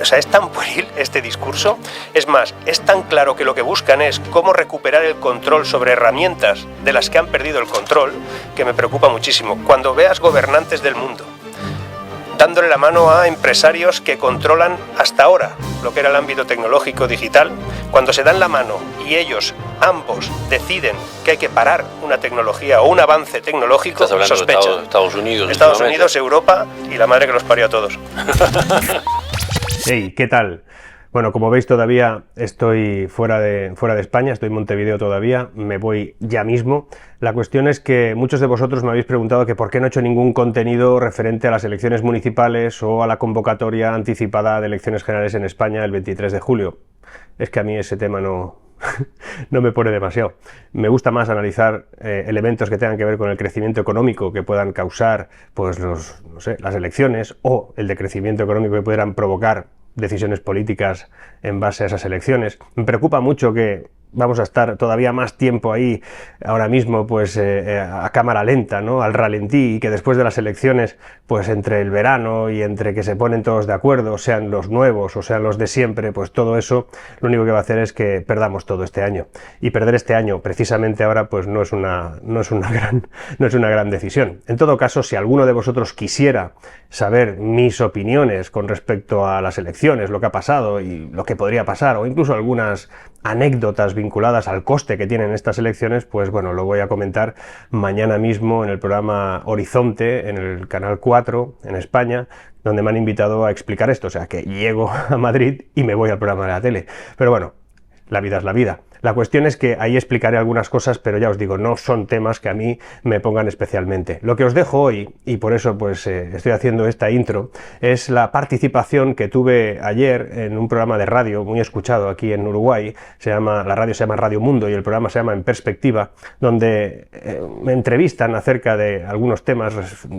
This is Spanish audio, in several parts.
O sea, es tan pueril este discurso. Es más, es tan claro que lo que buscan es cómo recuperar el control sobre herramientas de las que han perdido el control, que me preocupa muchísimo. Cuando veas gobernantes del mundo dándole la mano a empresarios que controlan hasta ahora lo que era el ámbito tecnológico digital, cuando se dan la mano y ellos, ambos, deciden que hay que parar una tecnología o un avance tecnológico, sospechan. De Estados Unidos. Estados Unidos, Europa y la madre que los parió a todos. Hey, ¿qué tal? Bueno, como veis todavía estoy fuera de España, estoy en Montevideo todavía, me voy ya mismo. La cuestión es que muchos de vosotros me habéis preguntado que por qué no he hecho ningún contenido referente a las elecciones municipales o a la convocatoria anticipada de elecciones generales en España el 23 de julio. Es que a mí ese tema no me pone demasiado. Me gusta más analizar elementos que tengan que ver con el crecimiento económico que puedan causar pues las elecciones o el decrecimiento económico que pudieran provocar decisiones políticas en base a esas elecciones. Me preocupa mucho que vamos a estar todavía más tiempo ahí ahora mismo pues a cámara lenta, ¿no? Al ralentí, y que después de las elecciones pues entre el verano y entre que se ponen todos de acuerdo, sean los nuevos o sean los de siempre, pues todo eso lo único que va a hacer es que perdamos todo este año, y perder este año precisamente ahora pues no es una gran decisión. En todo caso, si alguno de vosotros quisiera saber mis opiniones con respecto a las elecciones, lo que ha pasado y lo que podría pasar, o incluso algunas anécdotas vinculadas al coste que tienen estas elecciones, pues bueno, lo voy a comentar mañana mismo en el programa Horizonte, en el canal 4 en España, donde me han invitado a explicar esto. O sea que llego a Madrid y me voy al programa de la tele. Pero bueno, la vida es la vida. La cuestión es que ahí explicaré algunas cosas, pero ya os digo, no son temas que a mí me pongan especialmente. Lo que os dejo hoy, y por eso pues estoy haciendo esta intro, es la participación que tuve ayer en un programa de radio muy escuchado aquí en Uruguay. La radio se llama Radio Mundo y el programa se llama En Perspectiva, donde me entrevistan acerca de algunos temas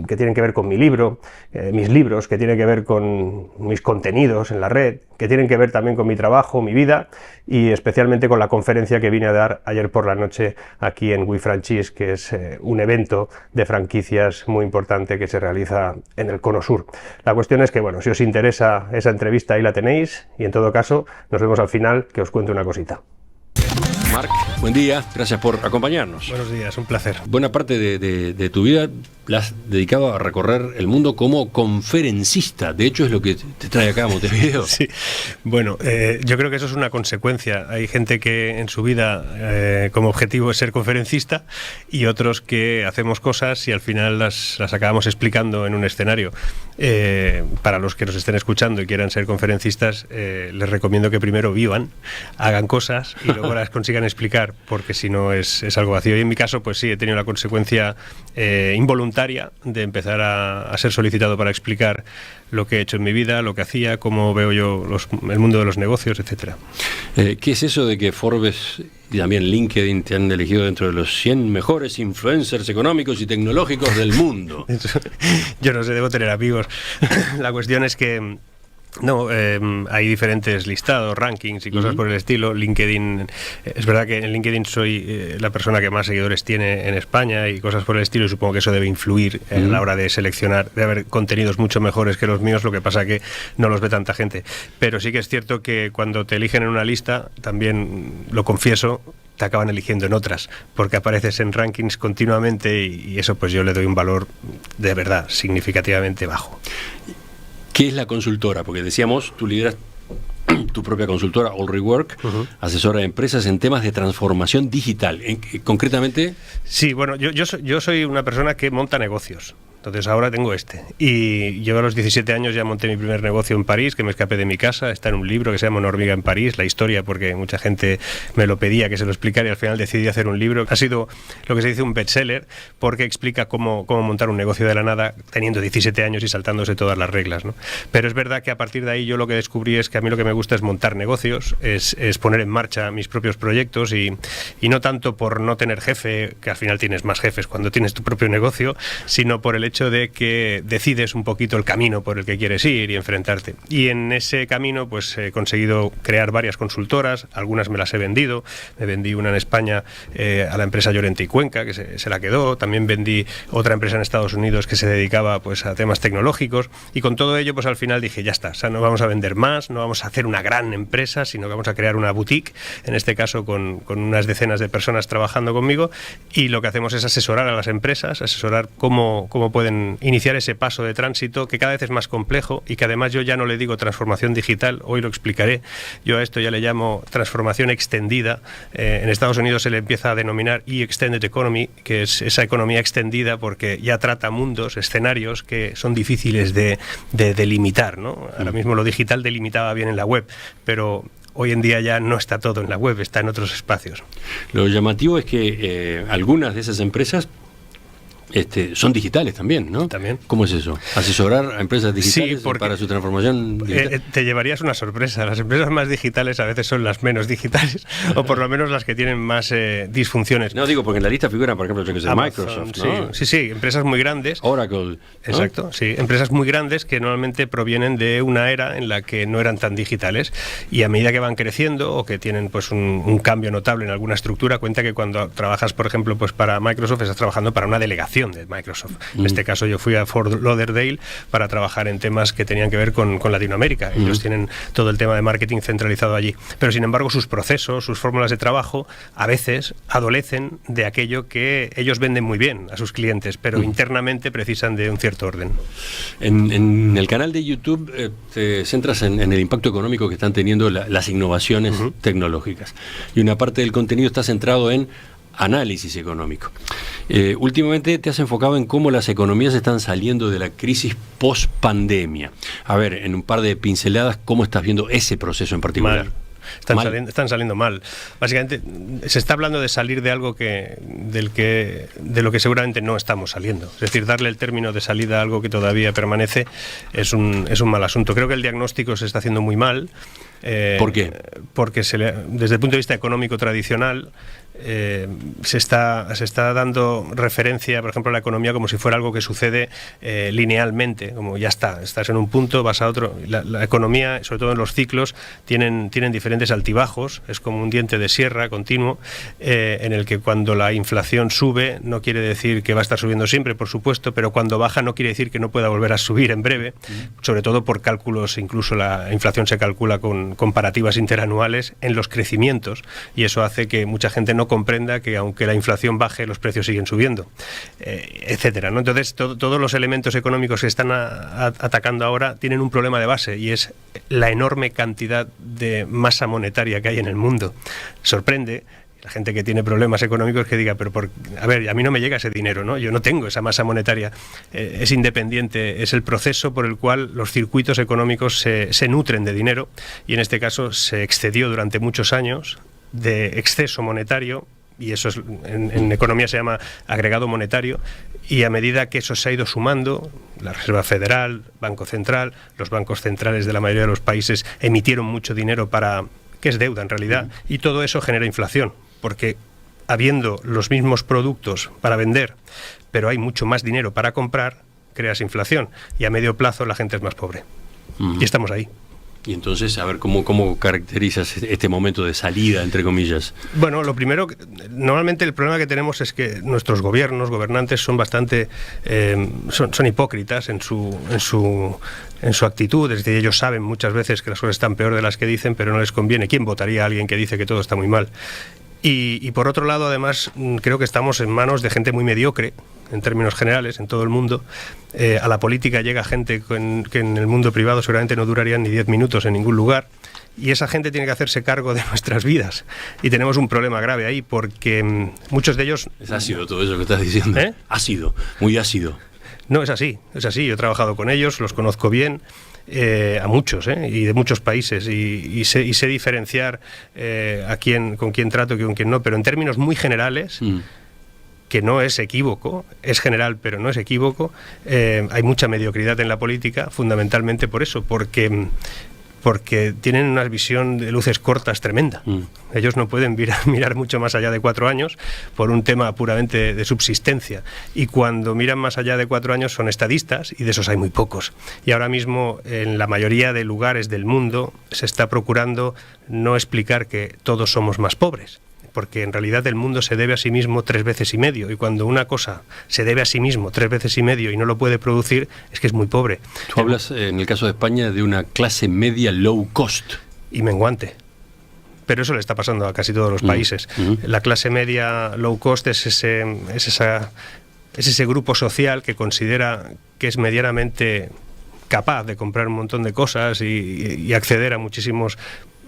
que tienen que ver con mi libro, mis libros, que tienen que ver con mis contenidos en la red, que tienen que ver también con mi trabajo, mi vida, y especialmente con la conferencia que vine a dar ayer por la noche aquí en WeFranchise, que es un evento de franquicias muy importante que se realiza en el Cono Sur. La cuestión es que, bueno, si os interesa esa entrevista, ahí la tenéis, y en todo caso nos vemos al final, que os cuento una cosita. Marc, buen día, gracias por acompañarnos. Buenos días, un placer. Buena parte de tu vida la has dedicado a recorrer el mundo como conferencista. De hecho, es lo que te trae acá a Montevideo. Sí, bueno, yo creo que eso es una consecuencia. Hay gente que en su vida como objetivo es ser conferencista, y otros que hacemos cosas y al final las acabamos explicando en un escenario. Para los que nos estén escuchando y quieran ser conferencistas, les recomiendo que primero vivan, hagan cosas y luego las consigan explicar, porque si no es algo vacío. Y en mi caso, pues sí, he tenido la consecuencia involuntaria de empezar a ser solicitado para explicar lo que he hecho en mi vida, lo que hacía, cómo veo yo el mundo de los negocios, etcétera. ¿Qué es eso de que Forbes y también LinkedIn te han elegido dentro de los 100 mejores influencers económicos y tecnológicos del mundo? Yo no sé, debo tener amigos. La cuestión es que no, hay diferentes listados, rankings y cosas por el estilo. LinkedIn, es verdad que en LinkedIn soy la persona que más seguidores tiene en España y cosas por el estilo, y supongo que eso debe influir a la hora de seleccionar, de haber contenidos mucho mejores que los míos, lo que pasa que no los ve tanta gente. Pero sí que es cierto que cuando te eligen en una lista, también lo confieso, te acaban eligiendo en otras, porque apareces en rankings continuamente, y eso pues yo le doy un valor de verdad significativamente bajo. ¿Qué es la consultora? Porque decíamos, tú lideras tu propia consultora, All Rework, asesora a empresas en temas de transformación digital. Concretamente... Sí, bueno, yo soy una persona que monta negocios. Entonces ahora tengo y yo a los 17 años ya monté mi primer negocio en París, que me escapé de mi casa. Está en un libro que se llama Una hormiga en París, la historia, porque mucha gente me lo pedía que se lo explicara, y al final decidí hacer un libro. Ha sido lo que se dice un bestseller, porque explica cómo montar un negocio de la nada teniendo 17 años y saltándose todas las reglas, ¿no? Pero es verdad que a partir de ahí yo lo que descubrí es que a mí lo que me gusta es montar negocios, es poner en marcha mis propios proyectos, y no tanto por no tener jefe, que al final tienes más jefes cuando tienes tu propio negocio, sino por el hecho de que decides un poquito el camino por el que quieres ir y enfrentarte. Y en ese camino pues he conseguido crear varias consultoras, algunas me las he vendido. Me vendí una en España a la empresa Llorente y Cuenca, que se la quedó. También vendí otra empresa en Estados Unidos que se dedicaba pues a temas tecnológicos, y con todo ello pues al final dije, ya está, o sea, no vamos a vender más, no vamos a hacer una gran empresa, sino que vamos a crear una boutique, en este caso con unas decenas de personas trabajando conmigo, y lo que hacemos es asesorar a las empresas, asesorar cómo pueden iniciar ese paso de tránsito, que cada vez es más complejo y que además yo ya no le digo transformación digital, hoy lo explicaré, yo a esto ya le llamo transformación extendida. En Estados Unidos se le empieza a denominar E-Extended Economy, que es esa economía extendida porque ya trata mundos, escenarios que son difíciles de delimitar, ¿no? Ahora mismo lo digital delimitaba bien en la web, pero hoy en día ya no está todo en la web, está en otros espacios. Lo llamativo es que algunas de esas empresas son digitales también, ¿no? También. ¿Cómo es eso? ¿Asesorar a empresas digitales sí, para su transformación digital? Te llevarías una sorpresa. Las empresas más digitales a veces son las menos digitales, o por lo menos las que tienen más disfunciones. No, digo, porque en la lista figuran, por ejemplo, Microsoft, ¿no? Sí, empresas muy grandes. Oracle, ¿no? Exacto, sí, empresas muy grandes que normalmente provienen de una era en la que no eran tan digitales, y a medida que van creciendo o que tienen pues un cambio notable en alguna estructura, cuenta que cuando trabajas, por ejemplo, pues para Microsoft, estás trabajando para una delegación de Microsoft. En este caso yo fui a Fort Lauderdale para trabajar en temas que tenían que ver con Latinoamérica. Ellos tienen todo el tema de marketing centralizado allí. Pero sin embargo sus procesos, sus fórmulas de trabajo a veces adolecen de aquello que ellos venden muy bien a sus clientes, pero internamente precisan de un cierto orden. En el canal de YouTube te centras en el impacto económico que están teniendo las innovaciones tecnológicas. Y una parte del contenido está centrado en análisis económico. Últimamente te has enfocado en cómo las economías están saliendo de la crisis post-pandemia. A ver, en un par de pinceladas, ¿cómo estás viendo ese proceso en particular? Están saliendo mal. Básicamente se está hablando de salir de algo de lo que seguramente no estamos saliendo. Es decir, darle el término de salida a algo que todavía permanece es un mal asunto. Creo que el diagnóstico se está haciendo muy mal. ¿Por qué? Porque desde el punto de vista económico tradicional se está dando referencia, por ejemplo, a la economía como si fuera algo que sucede linealmente, como ya estás en un punto, vas a otro. La economía, sobre todo en los ciclos, tienen diferentes altibajos, es como un diente de sierra continuo, en el que cuando la inflación sube no quiere decir que va a estar subiendo siempre, por supuesto, pero cuando baja no quiere decir que no pueda volver a subir en breve, sobre todo por cálculos, incluso la inflación se calcula con comparativas interanuales en los crecimientos, y eso hace que mucha gente no comprenda que aunque la inflación baje, los precios siguen subiendo, etcétera, ¿no? Entonces, todos los elementos económicos que están atacando ahora tienen un problema de base, y es la enorme cantidad de masa monetaria que hay en el mundo. Sorprende la gente que tiene problemas económicos que diga, pero a ver, a mí no me llega ese dinero, ¿no? Yo no tengo esa masa monetaria. Es independiente, es el proceso por el cual los circuitos económicos se nutren de dinero, y en este caso se excedió durante muchos años de exceso monetario, y eso en economía se llama agregado monetario, y a medida que eso se ha ido sumando, la Reserva Federal, Banco Central, los bancos centrales de la mayoría de los países emitieron mucho dinero que es deuda en realidad, y todo eso genera inflación, porque habiendo los mismos productos para vender, pero hay mucho más dinero para comprar, creas inflación, y a medio plazo la gente es más pobre. Y estamos ahí. Y entonces, a ver, ¿cómo caracterizas este momento de salida, entre comillas? Bueno, lo primero, normalmente el problema que tenemos es que nuestros gobernantes son bastante, son hipócritas en su actitud. Es decir, ellos saben muchas veces que las cosas están peor de las que dicen, pero no les conviene. ¿Quién votaría a alguien que dice que todo está muy mal? Y por otro lado, además, creo que estamos en manos de gente muy mediocre, en términos generales, en todo el mundo. A la política llega gente que en el mundo privado seguramente no durarían ni 10 minutos en ningún lugar, y esa gente tiene que hacerse cargo de nuestras vidas. Y tenemos un problema grave ahí, porque muchos de ellos... Es ácido todo eso que estás diciendo. Ácido, muy ácido. No, es así. Yo he trabajado con ellos, los conozco bien. A muchos, y de muchos países, y sé diferenciar con quién trato y con quién no, pero en términos muy generales, que no es equívoco, es general pero no es equívoco, hay mucha mediocridad en la política, fundamentalmente por eso, porque porque tienen una visión de luces cortas tremenda. Ellos no pueden mirar mucho más allá de 4 años por un tema puramente de subsistencia. Y cuando miran más allá de 4 años son estadistas, y de esos hay muy pocos. Y ahora mismo en la mayoría de lugares del mundo se está procurando no explicar que todos somos más pobres, porque en realidad el mundo se debe a sí mismo 3 veces y medio, y cuando una cosa se debe a sí mismo 3 veces y medio y no lo puede producir, es que es muy pobre. Tú hablas, en el caso de España, de una clase media low cost. Y menguante. Pero eso le está pasando a casi todos los países. La clase media low cost es ese grupo social que considera que es medianamente capaz de comprar un montón de cosas y acceder a muchísimos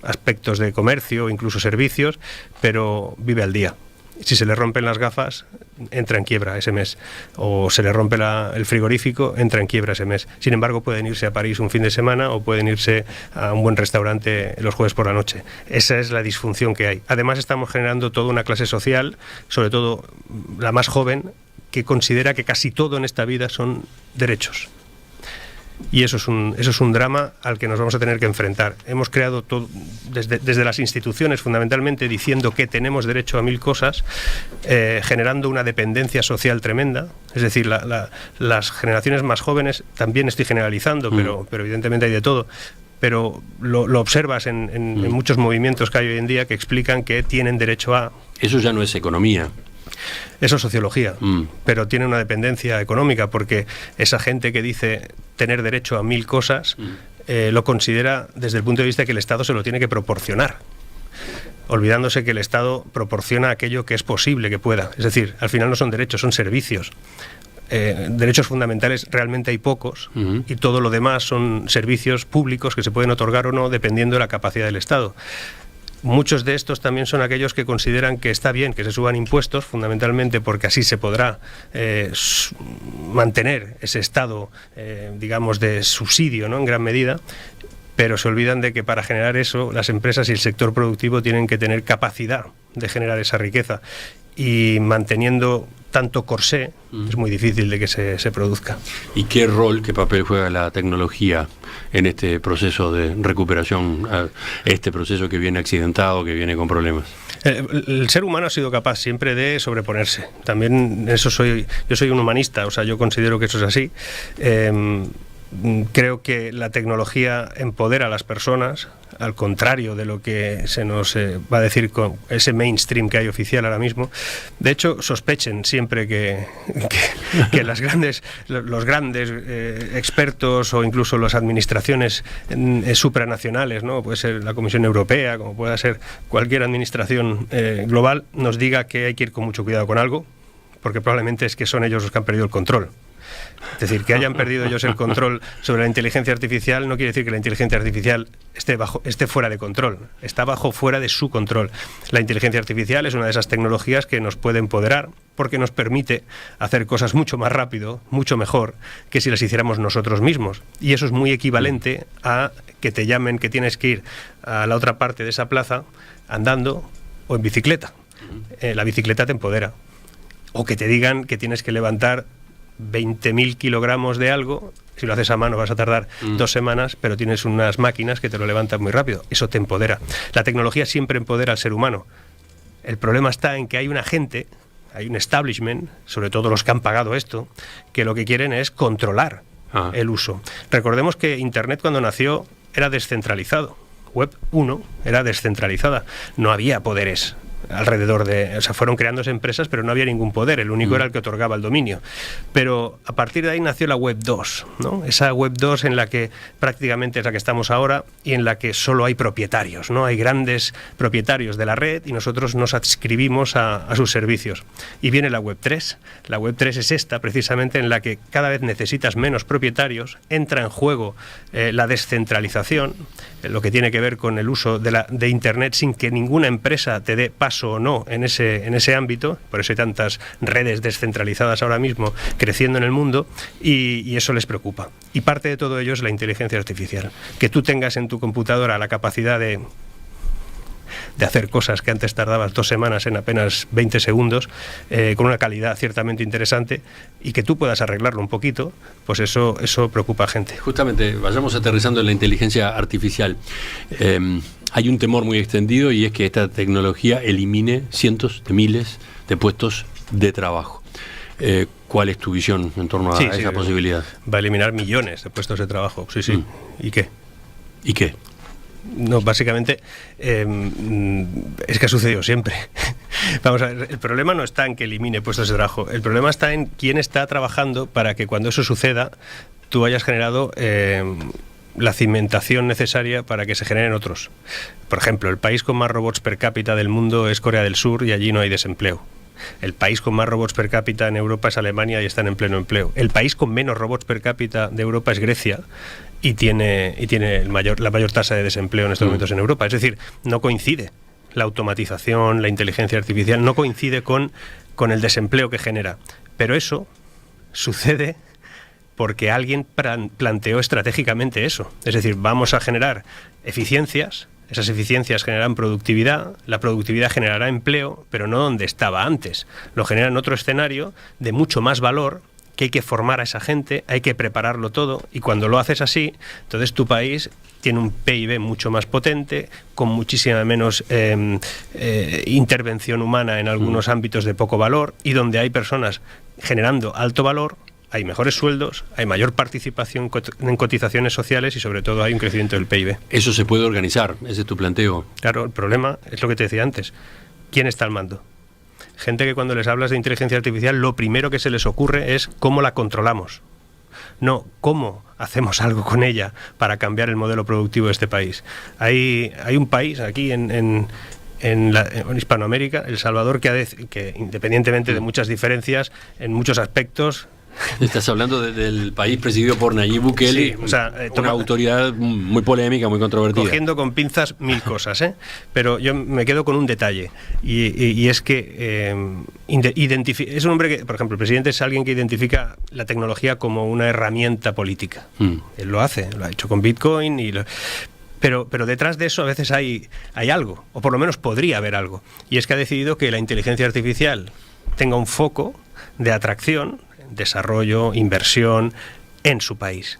aspectos de comercio, incluso servicios, pero vive al día. Si se le rompen las gafas, entra en quiebra ese mes. O se le rompe el frigorífico, entra en quiebra ese mes. Sin embargo, pueden irse a París un fin de semana o pueden irse a un buen restaurante los jueves por la noche. Esa es la disfunción que hay. Además, estamos generando toda una clase social, sobre todo la más joven, que considera que casi todo en esta vida son derechos. Y eso es un drama al que nos vamos a tener que enfrentar. Hemos creado todo, desde las instituciones fundamentalmente, diciendo que tenemos derecho a 1000 cosas, generando una dependencia social tremenda. Es decir, las generaciones más jóvenes, también estoy generalizando, pero evidentemente hay de todo, pero lo observas en muchos movimientos que hay hoy en día que explican que tienen derecho a... Eso ya no es economía. Eso es sociología, pero tiene una dependencia económica, porque esa gente que dice tener derecho a 1000 cosas lo considera desde el punto de vista de que el Estado se lo tiene que proporcionar, olvidándose que el Estado proporciona aquello que es posible que pueda. Es decir, al final no son derechos, son servicios. Derechos fundamentales realmente hay pocos, y todo lo demás son servicios públicos que se pueden otorgar o no dependiendo de la capacidad del Estado. Muchos de estos también son aquellos que consideran que está bien que se suban impuestos, fundamentalmente porque así se podrá mantener ese estado, digamos, de subsidio, ¿no?, en gran medida, pero se olvidan de que para generar eso las empresas y el sector productivo tienen que tener capacidad de generar esa riqueza, y manteniendo tanto corsé es muy difícil de que se produzca. ¿Y qué rol, qué papel juega la tecnología en este proceso de recuperación, este proceso que viene accidentado, que viene con problemas? El ser humano ha sido capaz siempre de sobreponerse. También yo soy un humanista, o sea, yo considero que eso es así. Creo que la tecnología empodera a las personas, al contrario de lo que se nos va a decir con ese mainstream que hay oficial ahora mismo. De hecho, sospechen siempre que los grandes expertos o incluso las administraciones supranacionales, ¿no?, puede ser la Comisión Europea, como pueda ser cualquier administración global, nos diga que hay que ir con mucho cuidado con algo, porque probablemente es que son ellos los que han perdido el control. Es decir, que hayan perdido ellos el control sobre la inteligencia artificial no quiere decir que la inteligencia artificial esté fuera de control, está fuera de su control. La inteligencia artificial es una de esas tecnologías que nos puede empoderar, porque nos permite hacer cosas mucho más rápido, mucho mejor, que si las hiciéramos nosotros mismos. Y eso es muy equivalente a que te llamen que tienes que ir a la otra parte de esa plaza andando o en bicicleta. La bicicleta te empodera. O que te digan que tienes que levantar 20.000 kilogramos de algo. Si lo haces a mano vas a tardar 2 semanas, pero tienes unas máquinas que te lo levantan muy rápido. Eso te empodera. La tecnología siempre empodera al ser humano. El problema está en que hay una gente, hay un establishment, sobre todo los que han pagado esto, que lo que quieren es controlar el uso. Recordemos que Internet, cuando nació, era descentralizado. Web 1 era descentralizada. No había poderes alrededor de... O sea, fueron creándose empresas, pero no había ningún poder. El único era el que otorgaba el dominio. Pero a partir de ahí nació la Web 2, ¿no? Esa Web 2 en la que prácticamente es la que estamos ahora y en la que solo hay propietarios, ¿no? Hay grandes propietarios de la red y nosotros nos adscribimos a sus servicios. Y viene la Web 3. La Web 3 es esta, precisamente, en la que cada vez necesitas menos propietarios, entra en juego la descentralización, lo que tiene que ver con el uso de Internet sin que ninguna empresa te dé paso o no en ese ámbito. Por eso hay tantas redes descentralizadas ahora mismo creciendo en el mundo, y eso les preocupa. Y parte de todo ello es la inteligencia artificial. Que tú tengas en tu computadora la capacidad de hacer cosas que antes tardabas 2 semanas en apenas 20 segundos, con una calidad ciertamente interesante, y que tú puedas arreglarlo un poquito, pues eso preocupa a gente. Justamente, vayamos aterrizando en la inteligencia artificial. Hay un temor muy extendido, y es que esta tecnología elimine cientos de miles de puestos de trabajo. ¿Cuál es tu visión en torno a esa posibilidad? Va a eliminar millones de puestos de trabajo, sí. ¿Y qué? ¿Y qué? No, básicamente es que ha sucedido siempre. Vamos a ver, el problema no está en que elimine puestos de trabajo, el problema está en quién está trabajando para que cuando eso suceda tú hayas generado la cimentación necesaria para que se generen otros. Por ejemplo, el país con más robots per cápita del mundo es Corea del Sur, y allí no hay desempleo. El país con más robots per cápita en Europa es Alemania, y están en pleno empleo. El país con menos robots per cápita de Europa es Grecia, y tiene la mayor tasa de desempleo en estos momentos en Europa. Es decir, no coincide la automatización, la inteligencia artificial, no coincide con el desempleo que genera. Pero eso sucede porque alguien planteó estratégicamente eso. Es decir, vamos a generar eficiencias. Esas eficiencias generarán productividad, la productividad generará empleo, pero no donde estaba antes. Lo genera en otro escenario de mucho más valor, que hay que formar a esa gente, hay que prepararlo todo, y cuando lo haces así, entonces tu país tiene un PIB mucho más potente, con muchísima menos intervención humana en algunos ámbitos de poco valor, y donde hay personas generando alto valor, hay mejores sueldos, hay mayor participación en cotizaciones sociales, y sobre todo hay un crecimiento del PIB. Eso se puede organizar, ese es tu planteo. Claro, el problema es lo que te decía antes. ¿Quién está al mando? Gente que cuando les hablas de inteligencia artificial, lo primero que se les ocurre es cómo la controlamos. No, cómo hacemos algo con ella para cambiar el modelo productivo de este país. Hay un país aquí en Hispanoamérica, El Salvador, que independientemente de muchas diferencias, en muchos aspectos... Estás hablando del país presidido por Nayib Bukele, sí, o sea, una autoridad muy polémica, muy controvertida. Cogiendo con pinzas mil cosas, pero yo me quedo con un detalle, y es que es un hombre que, por ejemplo, el presidente es alguien que identifica la tecnología como una herramienta política. Él lo ha hecho con Bitcoin, pero detrás de eso a veces hay algo, o por lo menos podría haber algo, y es que ha decidido que la inteligencia artificial tenga un foco de atracción, desarrollo, inversión en su país.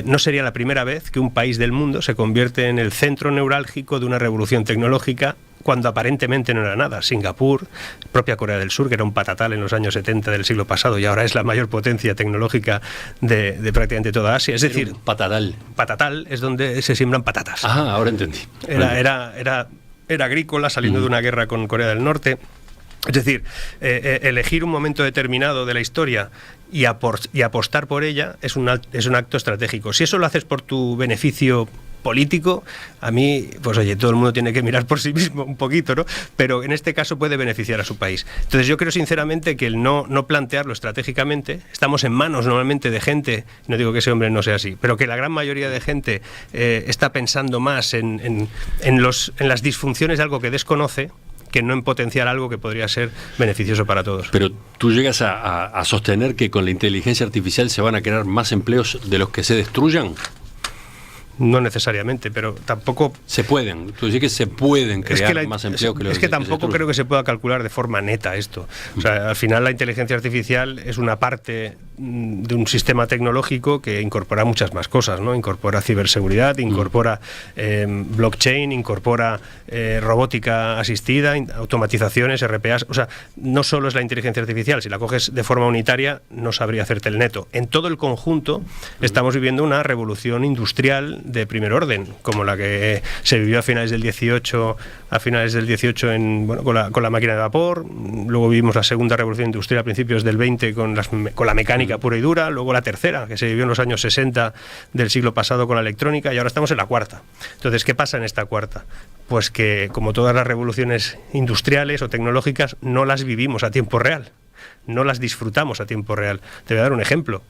No sería la primera vez que un país del mundo se convierte en el centro neurálgico de una revolución tecnológica cuando aparentemente no era nada. Singapur, propia Corea del Sur, que era un patatal en los años 70 del siglo pasado, y ahora es la mayor potencia tecnológica de prácticamente toda Asia. Es decir, patatal. Patatal es donde se siembran patatas. Ah, ahora entendí. Era agrícola, saliendo de una guerra con Corea del Norte. Es decir, elegir un momento determinado de la historia y apostar por ella es un acto estratégico. Si eso lo haces por tu beneficio político, a mí, pues oye, todo el mundo tiene que mirar por sí mismo un poquito, ¿no? Pero en este caso puede beneficiar a su país. Entonces yo creo sinceramente que el no plantearlo estratégicamente, estamos en manos normalmente de gente, no digo que ese hombre no sea así, pero que la gran mayoría de gente está pensando más en las disfunciones de algo que desconoce, que no en potenciar algo que podría ser beneficioso para todos. Pero tú llegas a sostener que con la inteligencia artificial se van a crear más empleos de los que se destruyan. No necesariamente, pero tampoco... Se pueden, tú dices que se pueden crear más empleos que los que tampoco creo que se pueda calcular de forma neta esto. O sea, al final la inteligencia artificial es una parte de un sistema tecnológico que incorpora muchas más cosas, ¿no? Incorpora ciberseguridad, incorpora blockchain, incorpora robótica asistida, automatizaciones, RPAs. O sea, no solo es la inteligencia artificial, si la coges de forma unitaria no sabría hacerte el neto. En todo el conjunto estamos viviendo una revolución industrial de primer orden, como la que se vivió a finales del 18 con la máquina de vapor. Luego vivimos la segunda revolución industrial a principios del 20 con la mecánica pura y dura, luego la tercera, que se vivió en los años 60 del siglo pasado con la electrónica, y ahora estamos en la cuarta. Entonces, ¿qué pasa en esta cuarta? Pues que, como todas las revoluciones industriales o tecnológicas, no las vivimos a tiempo real, no las disfrutamos a tiempo real. Te voy a dar un ejemplo.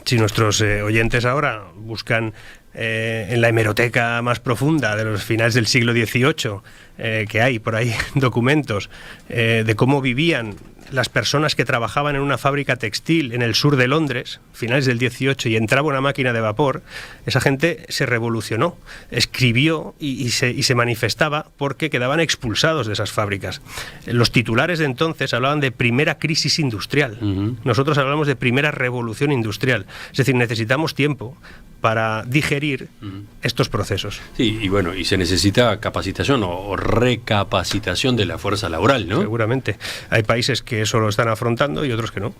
Si nuestros oyentes ahora buscan en la hemeroteca más profunda de los finales del siglo XVIII, que hay por ahí documentos de cómo vivían las personas que trabajaban en una fábrica textil en el sur de Londres, finales del 18, y entraba una máquina de vapor, esa gente se revolucionó, escribió y se manifestaba porque quedaban expulsados de esas fábricas. Los titulares de entonces hablaban de primera crisis industrial. Nosotros hablamos de primera revolución industrial. Es decir, necesitamos tiempo para digerir estos procesos. Sí, y bueno, y se necesita capacitación o recapacitación de la fuerza laboral, ¿no? Seguramente. Hay países que eso lo están afrontando y otros que no.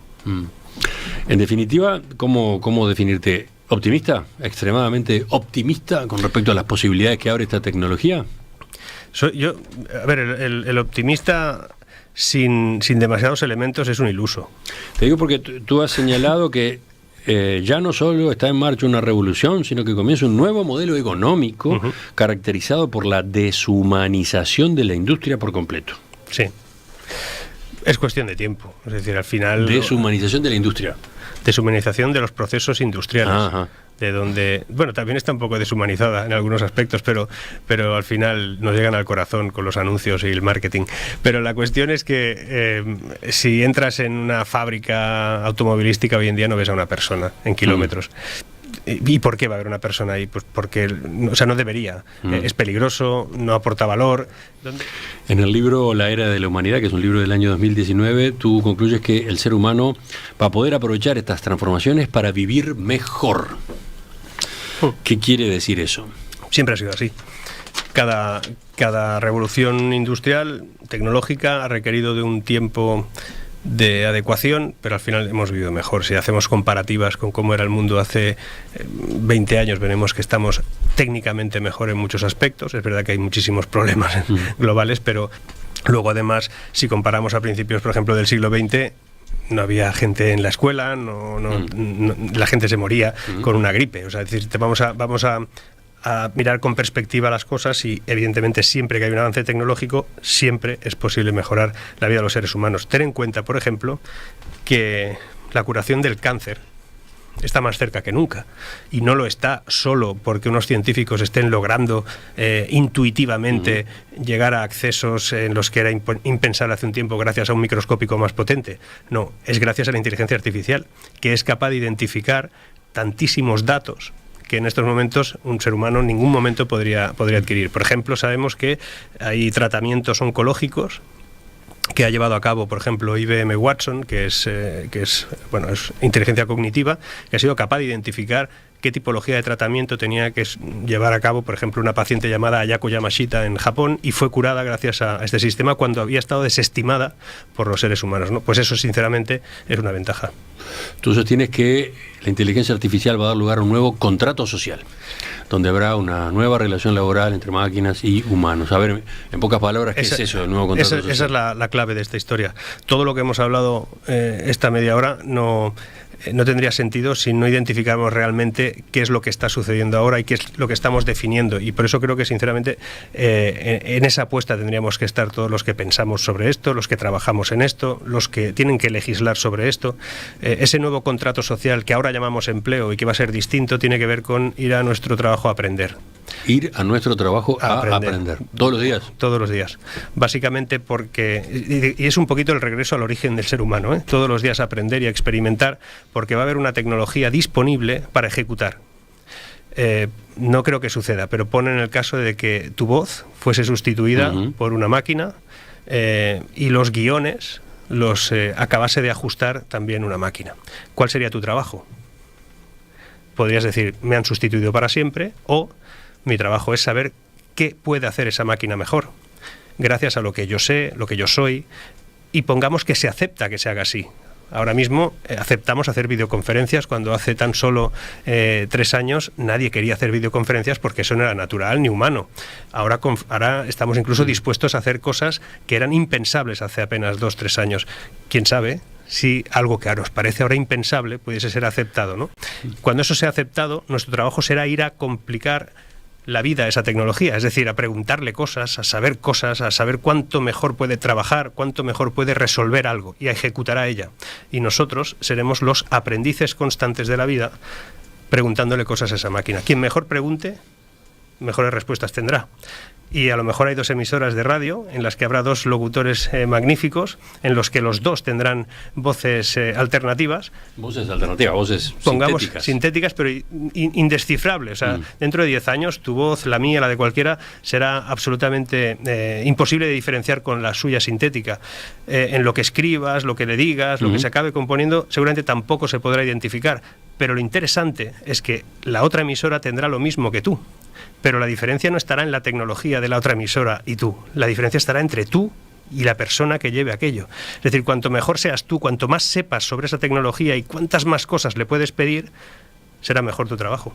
En definitiva, ¿cómo definirte? ¿Optimista? ¿Extremadamente optimista con respecto a las posibilidades que abre esta tecnología? El optimista sin demasiados elementos es un iluso. Te digo porque tú has señalado que ya no solo está en marcha una revolución, sino que comienza un nuevo modelo económico caracterizado por la deshumanización de la industria por completo. Sí. Es cuestión de tiempo. Es decir, al final... Deshumanización de la industria. Deshumanización de los procesos industriales. Ajá. De donde, bueno, también está un poco deshumanizada en algunos aspectos, pero al final nos llegan al corazón con los anuncios y el marketing. Pero la cuestión es que si entras en una fábrica automovilística hoy en día no ves a una persona en kilómetros. ¿Y por qué va a haber una persona ahí? Pues porque, no debería. Es peligroso, no aporta valor. En el libro La Era de la Humanidad, que es un libro del año 2019, tú concluyes que el ser humano va a poder aprovechar estas transformaciones para vivir mejor. ¿Qué quiere decir eso? Siempre ha sido así. Cada revolución industrial, tecnológica, ha requerido de un tiempo de adecuación, pero al final hemos vivido mejor. Si hacemos comparativas con cómo era el mundo hace 20 años, veremos que estamos técnicamente mejor en muchos aspectos. Es verdad que hay muchísimos problemas globales, pero luego además, si comparamos a principios, por ejemplo, del siglo XX, no había gente en la escuela, la gente se moría con una gripe. O sea, es decir, vamos a mirar con perspectiva las cosas y evidentemente siempre que hay un avance tecnológico siempre es posible mejorar la vida de los seres humanos. Ten en cuenta, por ejemplo, que la curación del cáncer está más cerca que nunca, y no lo está solo porque unos científicos estén logrando intuitivamente llegar a accesos en los que era impensable hace un tiempo gracias a un microscópico más potente. No, es gracias a la inteligencia artificial, que es capaz de identificar tantísimos datos que en estos momentos un ser humano en ningún momento podría adquirir. Por ejemplo, sabemos que hay tratamientos oncológicos que ha llevado a cabo, por ejemplo, IBM Watson, que es inteligencia cognitiva, que ha sido capaz de identificar qué tipología de tratamiento tenía que llevar a cabo, por ejemplo, una paciente llamada Ayako Yamashita en Japón, y fue curada gracias a este sistema cuando había estado desestimada por los seres humanos, ¿no? Pues eso, sinceramente, es una ventaja. Tú sostienes que la inteligencia artificial va a dar lugar a un nuevo contrato social, donde habrá una nueva relación laboral entre máquinas y humanos. A ver, en pocas palabras, ¿qué es eso, el nuevo contrato social? Esa es la clave de esta historia. Todo lo que hemos hablado esta media hora no tendría sentido si no identificáramos realmente qué es lo que está sucediendo ahora y qué es lo que estamos definiendo. Y por eso creo que, sinceramente, en esa apuesta tendríamos que estar todos los que pensamos sobre esto, los que trabajamos en esto, los que tienen que legislar sobre esto. Ese nuevo contrato social que ahora llamamos empleo y que va a ser distinto tiene que ver con ir a nuestro trabajo a aprender. Ir a nuestro trabajo a aprender. ¿Todos los días? Todos los días. Básicamente porque, y es un poquito el regreso al origen del ser humano, ¿eh? Todos los días aprender y experimentar, porque va a haber una tecnología disponible para ejecutar. No creo que suceda, pero pon en el caso de que tu voz fuese sustituida por una máquina y los guiones los acabase de ajustar también una máquina. ¿Cuál sería tu trabajo? Podrías decir, me han sustituido para siempre, o mi trabajo es saber qué puede hacer esa máquina mejor, gracias a lo que yo sé, lo que yo soy, y pongamos que se acepta que se haga así. Ahora mismo aceptamos hacer videoconferencias cuando hace tan solo 3 años nadie quería hacer videoconferencias porque eso no era natural ni humano. Ahora estamos incluso dispuestos a hacer cosas que eran impensables hace apenas 2-3 años. ¿Quién sabe si algo que nos parece ahora impensable pudiese ser aceptado, ¿no? Cuando eso sea aceptado, nuestro trabajo será ir a complicar la vida a esa tecnología, es decir, a preguntarle cosas, a saber cuánto mejor puede trabajar, cuánto mejor puede resolver algo, y a ejecutar a ella. Y nosotros seremos los aprendices constantes de la vida, preguntándole cosas a esa máquina. Quien mejor pregunte, mejores respuestas tendrá. Y a lo mejor hay 2 emisoras de radio en las que habrá 2 locutores magníficos, en los que los 2 tendrán voces alternativas. Voces alternativas, voces pongamos sintéticas, pero indescifrables. O sea, dentro de 10 años tu voz, la mía, la de cualquiera, será absolutamente imposible de diferenciar con la suya sintética. En lo que escribas, lo que le digas, lo que se acabe componiendo, seguramente tampoco se podrá identificar. Pero lo interesante es que la otra emisora tendrá lo mismo que tú. Pero la diferencia no estará en la tecnología de la otra emisora y tú. La diferencia estará entre tú y la persona que lleve aquello. Es decir, cuanto mejor seas tú, cuanto más sepas sobre esa tecnología y cuantas más cosas le puedes pedir, será mejor tu trabajo.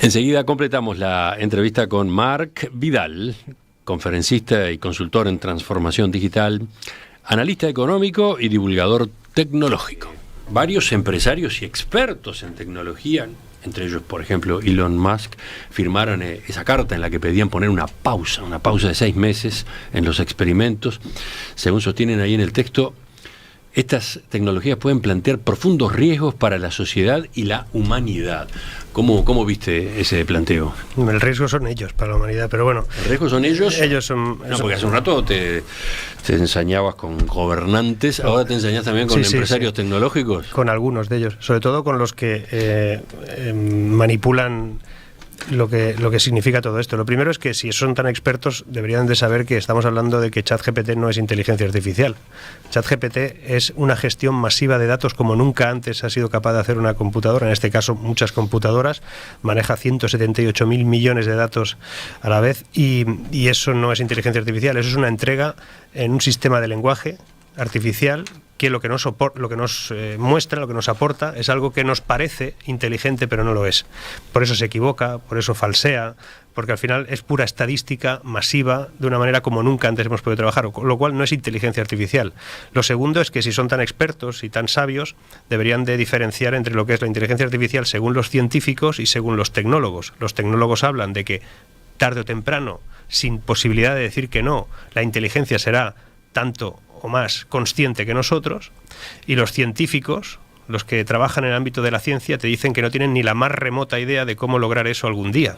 Enseguida completamos la entrevista con Marc Vidal, conferencista y consultor en transformación digital, analista económico y divulgador tecnológico. Varios empresarios y expertos en tecnología, entre ellos, por ejemplo, Elon Musk, firmaron esa carta en la que pedían poner una pausa de 6 meses en los experimentos. Según sostienen ahí en el texto, estas tecnologías pueden plantear profundos riesgos para la sociedad y la humanidad. ¿Cómo viste ese planteo? El riesgo son ellos para la humanidad, pero bueno. ¿El riesgo son ellos? Ellos son... No, porque hace un rato te ensañabas con gobernantes, ahora te ensañas también con empresarios tecnológicos. Con algunos de ellos, sobre todo con los que manipulan lo que significa todo esto. Lo primero es que si son tan expertos deberían de saber que estamos hablando de que ChatGPT no es inteligencia artificial. ChatGPT es una gestión masiva de datos como nunca antes ha sido capaz de hacer una computadora, en este caso muchas computadoras, maneja 178.000 millones de datos a la vez y eso no es inteligencia artificial, eso es una entrega en un sistema de lenguaje artificial que lo que nos muestra, lo que nos aporta, es algo que nos parece inteligente, pero no lo es. Por eso se equivoca, por eso falsea, porque al final es pura estadística masiva de una manera como nunca antes hemos podido trabajar, lo cual no es inteligencia artificial. Lo segundo es que si son tan expertos y tan sabios, deberían de diferenciar entre lo que es la inteligencia artificial según los científicos y según los tecnólogos. Los tecnólogos hablan de que tarde o temprano, sin posibilidad de decir que no, la inteligencia será tanto o más consciente que nosotros, y los científicos, los que trabajan en el ámbito de la ciencia, te dicen que no tienen ni la más remota idea de cómo lograr eso algún día.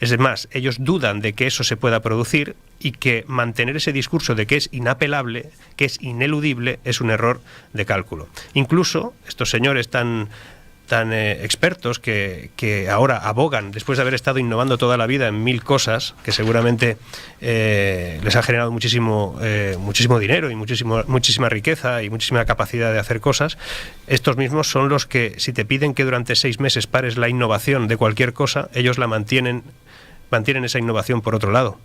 Es más, ellos dudan de que eso se pueda producir y que mantener ese discurso de que es inapelable, que es ineludible, es un error de cálculo. Incluso estos señores tan expertos que ahora abogan, después de haber estado innovando toda la vida en 1000 cosas, que seguramente les ha generado muchísimo dinero y muchísima riqueza y muchísima capacidad de hacer cosas, estos mismos son los que, si te piden que durante 6 meses pares la innovación de cualquier cosa, ellos la mantienen esa innovación por otro lado.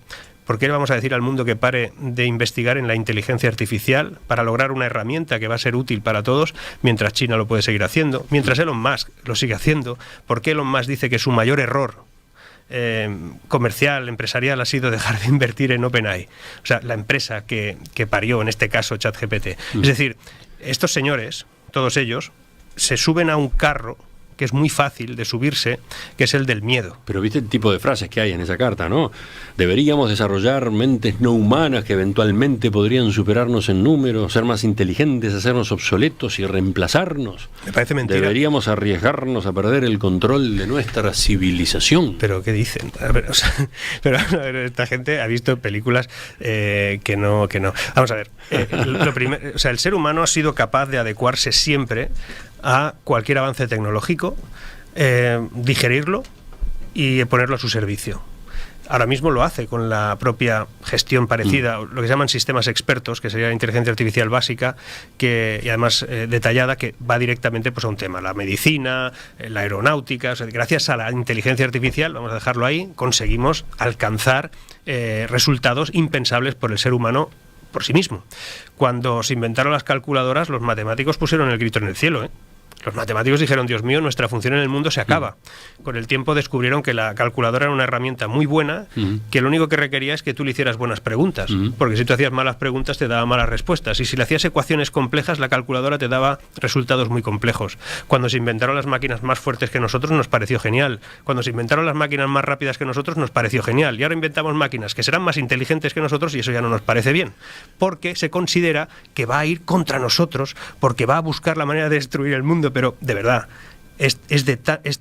¿Por qué le vamos a decir al mundo que pare de investigar en la inteligencia artificial para lograr una herramienta que va a ser útil para todos, mientras China lo puede seguir haciendo, mientras Elon Musk lo sigue haciendo? ¿Por qué Elon Musk dice que su mayor error comercial, empresarial, ha sido dejar de invertir en OpenAI? O sea, la empresa que parió, en este caso, ChatGPT. Es decir, estos señores, todos ellos, se suben a un carro que es muy fácil de subirse, que es el del miedo. Pero viste el tipo de frases que hay en esa carta, ¿no? Deberíamos desarrollar mentes no humanas que eventualmente podrían superarnos en número, ser más inteligentes, hacernos obsoletos y reemplazarnos. Me parece mentira. Deberíamos arriesgarnos a perder el control de nuestra civilización. ¿Pero qué dicen? A ver, esta gente ha visto películas que no. Vamos a ver, el ser humano ha sido capaz de adecuarse siempre a cualquier avance tecnológico, digerirlo y ponerlo a su servicio. Ahora mismo lo hace con la propia gestión parecida, lo que se llaman sistemas expertos, que sería la inteligencia artificial básica, y además detallada, que va directamente pues, a un tema, la medicina, la aeronáutica. O sea, gracias a la inteligencia artificial, vamos a dejarlo ahí, conseguimos alcanzar resultados impensables por el ser humano por sí mismo. Cuando se inventaron las calculadoras, los matemáticos pusieron el grito en el cielo, Los matemáticos dijeron, Dios mío, nuestra función en el mundo se acaba. Con el tiempo descubrieron que la calculadora era una herramienta muy buena, que lo único que requería es que tú le hicieras buenas preguntas, porque si tú hacías malas preguntas te daba malas respuestas, y si le hacías ecuaciones complejas, la calculadora te daba resultados muy complejos. Cuando se inventaron las máquinas más fuertes que nosotros, nos pareció genial. Cuando se inventaron las máquinas más rápidas que nosotros, nos pareció genial. Y ahora inventamos máquinas que serán más inteligentes que nosotros, y eso ya no nos parece bien, porque se considera que va a ir contra nosotros, porque va a buscar la manera de destruir el mundo. Pero, de verdad, es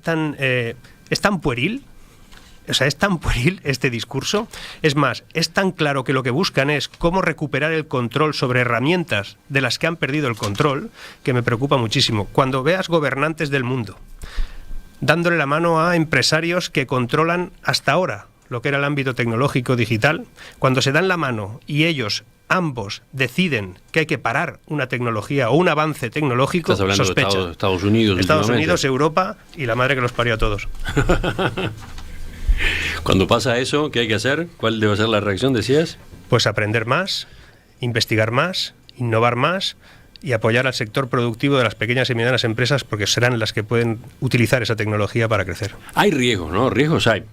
tan pueril. O sea, es tan pueril este discurso. Es más, es tan claro que lo que buscan es cómo recuperar el control sobre herramientas de las que han perdido el control, que me preocupa muchísimo. Cuando veas gobernantes del mundo dándole la mano a empresarios que controlan hasta ahora lo que era el ámbito tecnológico digital, cuando se dan la mano y ellos ambos deciden que hay que parar una tecnología o un avance tecnológico, estás hablando sospechan. de Estados Unidos. Estados Unidos, Europa y la madre que los parió a todos. Cuando pasa eso, ¿qué hay que hacer? ¿Cuál debe ser la reacción, decías? Pues aprender más, investigar más, innovar más y apoyar al sector productivo de las pequeñas y medianas empresas, porque serán las que pueden utilizar esa tecnología para crecer. Hay riesgos, ¿no? Riesgos hay.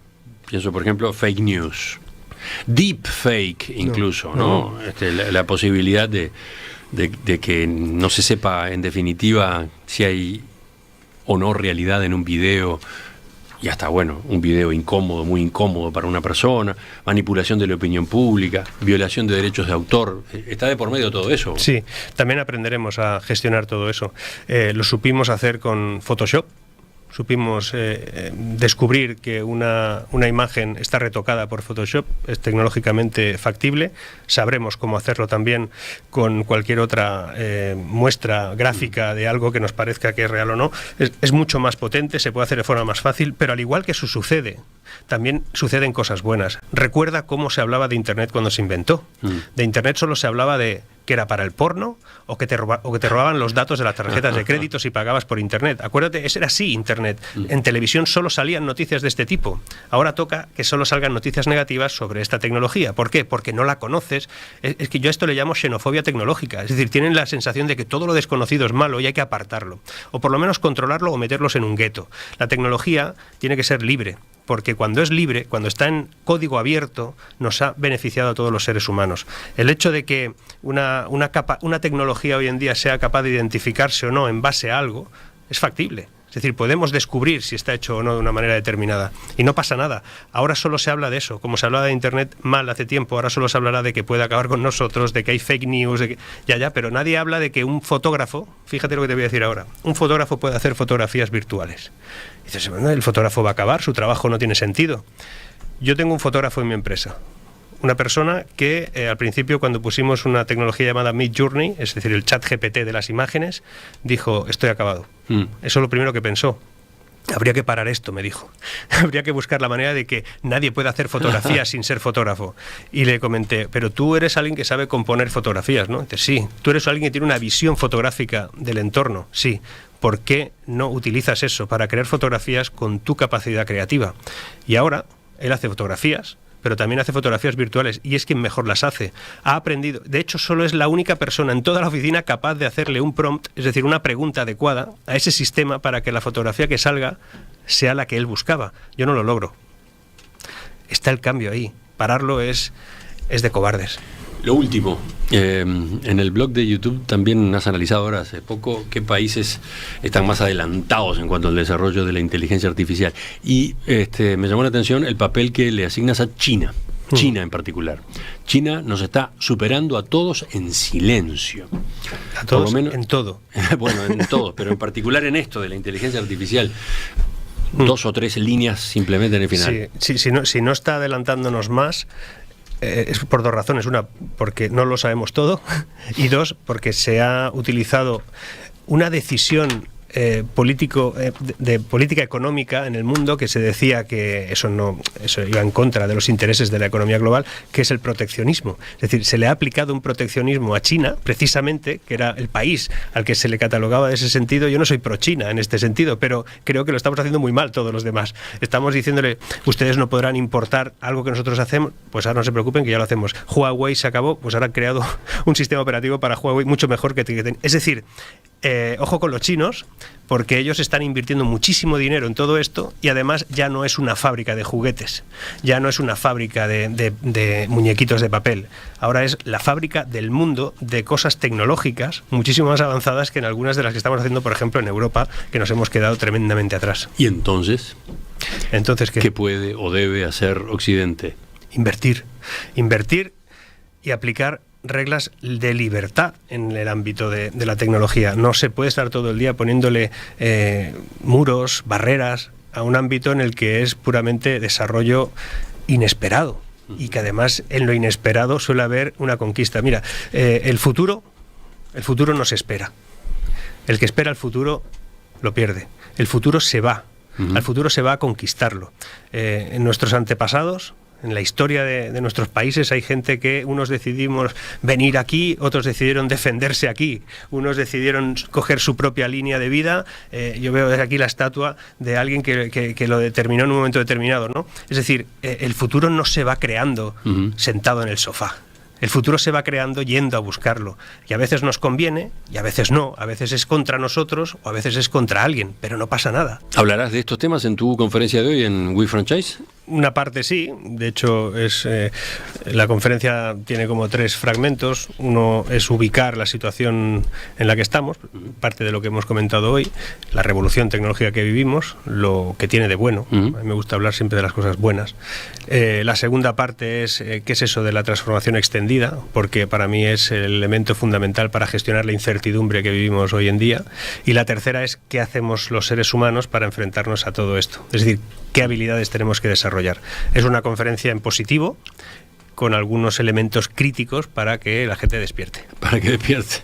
Pienso, por ejemplo, fake news. Deep fake incluso, ¿no? La posibilidad de que no se sepa en definitiva si hay o no realidad en un video. Y hasta, bueno, un video incómodo, muy incómodo para una persona, manipulación de la opinión pública, violación de derechos de autor. ¿Está de por medio todo eso? Sí, también aprenderemos a gestionar todo eso. Lo supimos hacer con Photoshop. Supimos descubrir que una imagen está retocada por Photoshop, es tecnológicamente factible. Sabremos cómo hacerlo también con cualquier otra muestra gráfica de algo que nos parezca que es real o no. Es mucho más potente, se puede hacer de forma más fácil, pero al igual que eso sucede, también suceden cosas buenas. Recuerda cómo se hablaba de Internet cuando se inventó. De Internet solo se hablaba de que era para el porno o que te robaban los datos de las tarjetas de crédito si pagabas por Internet. Acuérdate, ese era así Internet. En televisión solo salían noticias de este tipo. Ahora toca que solo salgan noticias negativas sobre esta tecnología. ¿Por qué? Porque no la conoces. Es que yo a esto le llamo xenofobia tecnológica. Es decir, tienen la sensación de que todo lo desconocido es malo y hay que apartarlo. O por lo menos controlarlo o meterlos en un gueto. La tecnología tiene que ser libre. Porque cuando es libre, cuando está en código abierto, nos ha beneficiado a todos los seres humanos. El hecho de que una tecnología hoy en día sea capaz de identificarse o no en base a algo, es factible. Es decir, podemos descubrir si está hecho o no de una manera determinada. Y no pasa nada. Ahora solo se habla de eso. Como se hablaba de Internet mal hace tiempo, ahora solo se hablará de que puede acabar con nosotros, de que hay fake news, de que... pero nadie habla de que un fotógrafo, fíjate lo que te voy a decir ahora, un fotógrafo puede hacer fotografías virtuales. Y dices, bueno, el fotógrafo va a acabar, su trabajo no tiene sentido. Yo tengo un fotógrafo en mi empresa. Una persona que al principio, cuando pusimos una tecnología llamada Midjourney, es decir, el chat GPT de las imágenes, dijo, estoy acabado. Eso es lo primero que pensó. Habría que parar esto, me dijo. Habría que buscar la manera de que nadie pueda hacer fotografías sin ser fotógrafo. Y le comenté, pero tú eres alguien que sabe componer fotografías, ¿no? Dice, sí. ¿Tú eres alguien que tiene una visión fotográfica del entorno? Sí. ¿Por qué no utilizas eso para crear fotografías con tu capacidad creativa? Y ahora, él hace fotografías, pero también hace fotografías virtuales y es quien mejor las hace. Ha aprendido, de hecho solo es la única persona en toda la oficina capaz de hacerle un prompt, es decir, una pregunta adecuada a ese sistema para que la fotografía que salga sea la que él buscaba. Yo no lo logro. Está el cambio ahí. Pararlo es de cobardes. Lo último, en el blog de YouTube también has analizado ahora hace poco qué países están más adelantados en cuanto al desarrollo de la inteligencia artificial. Y me llamó la atención el papel que le asignas a China. China en particular. China nos está superando a todos en silencio. A todos, por lo menos, en todo. Bueno, en todo, pero en particular en esto de la inteligencia artificial. 2 o 3 líneas simplemente en el final. Sí, si no está adelantándonos más... es por 2 razones. Una, porque no lo sabemos todo, y 2, porque se ha utilizado una decisión de política económica en el mundo que se decía que eso iba en contra de los intereses de la economía global, que es el proteccionismo. Es decir, se le ha aplicado un proteccionismo a China, precisamente, que era el país al que se le catalogaba de ese sentido. Yo no soy pro China en este sentido, pero creo que lo estamos haciendo muy mal todos los demás. Estamos diciéndole, ustedes no podrán importar algo que nosotros hacemos, pues ahora no se preocupen que ya lo hacemos. Huawei se acabó, pues ahora han creado un sistema operativo para Huawei mucho mejor que es decir, ojo con los chinos, porque ellos están invirtiendo muchísimo dinero en todo esto y además ya no es una fábrica de juguetes, ya no es una fábrica de muñequitos de papel, ahora es la fábrica del mundo de cosas tecnológicas muchísimo más avanzadas que en algunas de las que estamos haciendo, por ejemplo, en Europa, que nos hemos quedado tremendamente atrás. ¿Y entonces? ¿Qué puede o debe hacer Occidente? Invertir y aplicar reglas de libertad en el ámbito de la tecnología. No se puede estar todo el día poniéndole muros, barreras a un ámbito en el que es puramente desarrollo inesperado, y que además en lo inesperado suele haber una conquista. Mira, el futuro no se espera. El que espera el futuro lo pierde. El futuro se va. Al futuro se va a conquistarlo. En nuestros antepasados, en la historia de nuestros países, hay gente que unos decidimos venir aquí, otros decidieron defenderse aquí, unos decidieron coger su propia línea de vida. Yo veo desde aquí la estatua de alguien que lo determinó en un momento determinado, ¿no? Es decir, el futuro no se va creando sentado en el sofá. El futuro se va creando yendo a buscarlo. Y a veces nos conviene, y a veces no. A veces es contra nosotros, o a veces es contra alguien, pero no pasa nada. ¿Hablarás de estos temas en tu conferencia de hoy en WeFranchise? Una parte sí, de hecho la conferencia tiene como 3 fragmentos. Uno es ubicar la situación en la que estamos, parte de lo que hemos comentado hoy, la revolución tecnológica que vivimos, lo que tiene de bueno. A mí me gusta hablar siempre de las cosas buenas. La segunda parte es qué es eso de la transformación extendida, porque para mí es el elemento fundamental para gestionar la incertidumbre que vivimos hoy en día. Y la tercera es qué hacemos los seres humanos para enfrentarnos a todo esto. Es decir, qué habilidades tenemos que desarrollar. Es una conferencia en positivo, con algunos elementos críticos para que la gente despierte. Para que despierte.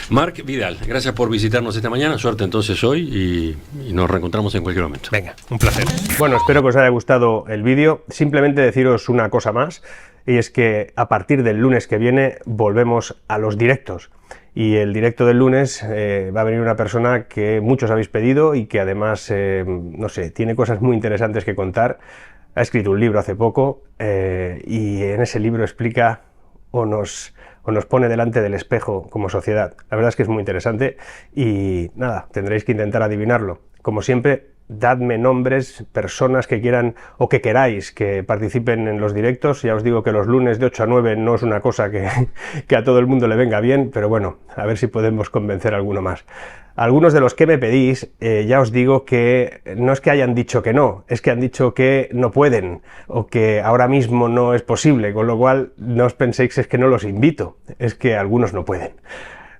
Marc Vidal, gracias por visitarnos esta mañana. Suerte entonces hoy y nos reencontramos en cualquier momento. Venga, un placer. Bueno, espero que os haya gustado el vídeo. Simplemente deciros una cosa más, y es que a partir del lunes que viene volvemos a los directos. Y el directo del lunes va a venir una persona que muchos habéis pedido y que además, no sé, tiene cosas muy interesantes que contar. Ha escrito un libro hace poco y en ese libro explica o nos pone delante del espejo como sociedad. La verdad es que es muy interesante y nada, tendréis que intentar adivinarlo. Como siempre, dadme nombres, personas que quieran o que queráis que participen en los directos. Ya os digo que los lunes de 8 a 9 no es una cosa que a todo el mundo le venga bien, pero bueno, a ver si podemos convencer a alguno más. Algunos de los que me pedís, ya os digo que no es que hayan dicho que no, es que han dicho que no pueden o que ahora mismo no es posible, con lo cual no os penséis que es que no los invito, es que algunos no pueden.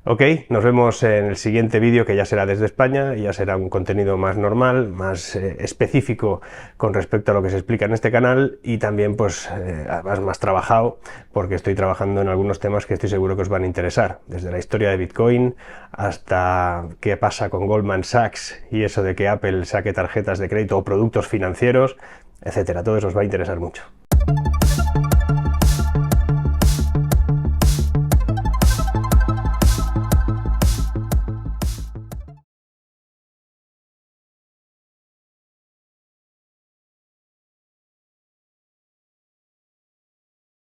Ok, nos vemos en el siguiente vídeo, que ya será desde España y ya será un contenido más normal, más específico con respecto a lo que se explica en este canal y también pues además más trabajado, porque estoy trabajando en algunos temas que estoy seguro que os van a interesar, desde la historia de Bitcoin hasta qué pasa con Goldman Sachs y eso de que Apple saque tarjetas de crédito o productos financieros, etcétera. Todo eso os va a interesar mucho.